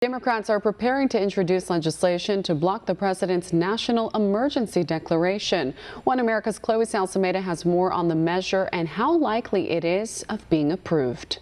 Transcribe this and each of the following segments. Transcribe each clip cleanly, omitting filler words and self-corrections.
Democrats are preparing to introduce legislation to block the president's national emergency declaration. One America's Chloe Salsameda has more on the measure and how likely it is of being approved.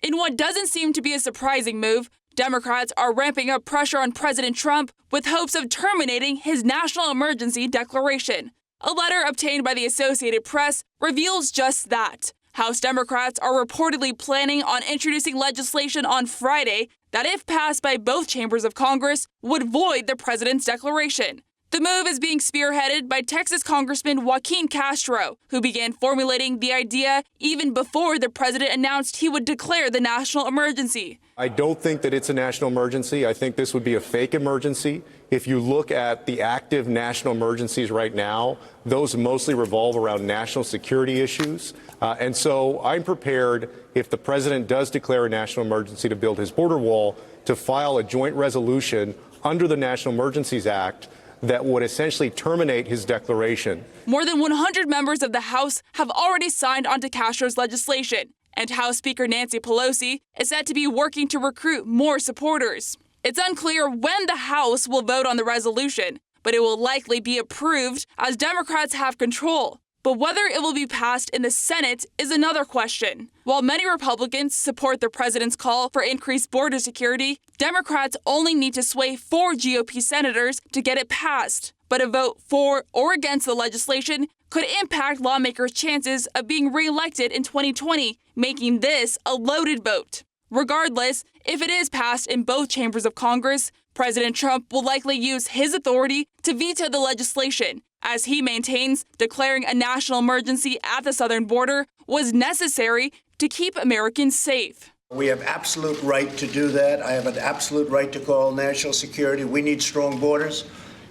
In what doesn't seem to be a surprising move, Democrats are ramping up pressure on President Trump with hopes of terminating his national emergency declaration. A letter obtained by the Associated Press reveals just that. House Democrats are reportedly planning on introducing legislation on Friday that, if passed by both chambers of Congress, would void the president's declaration. The move is being spearheaded by Texas Congressman Joaquin Castro, who began formulating the idea even before the president announced he would declare the national emergency. I don't think that it's a national emergency. I think this would be a fake emergency. If you look at the active national emergencies right now, those mostly revolve around national security issues. And so I'm prepared, if the president does declare a national emergency to build his border wall, to file a joint resolution under the National Emergencies Act that would essentially terminate his declaration. More than 100 members of the House have already signed onto Castro's legislation, and House Speaker Nancy Pelosi is said to be working to recruit more supporters. It's unclear when the House will vote on the resolution, but it will likely be approved as Democrats have control. But whether it will be passed in the Senate is another question. While many Republicans support the president's call for increased border security, Democrats only need to sway 4 GOP senators to get it passed. But a vote for or against the legislation could impact lawmakers' chances of being reelected in 2020, making this a loaded vote. Regardless, if it is passed in both chambers of Congress, President Trump will likely use his authority to veto the legislation, as he maintains declaring a national emergency at the southern border was necessary to keep Americans safe. We have absolute right to do that. I have an absolute right to call national security. We need strong borders.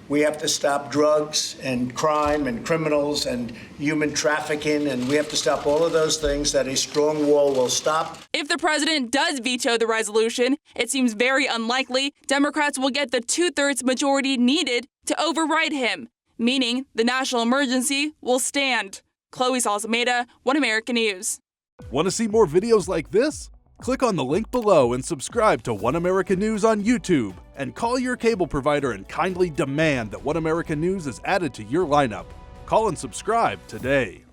We have to stop drugs and crime and criminals and human trafficking, and we have to stop all of those things that a strong wall will stop. If the president does veto the resolution, it seems very unlikely Democrats will get the 2/3 majority needed to override him, meaning the national emergency will stand. Chloe Salsameda, One American News. Want to see more videos like this? Click on the link below and subscribe to One American News on YouTube. And call your cable provider and kindly demand that One American News is added to your lineup. Call and subscribe today.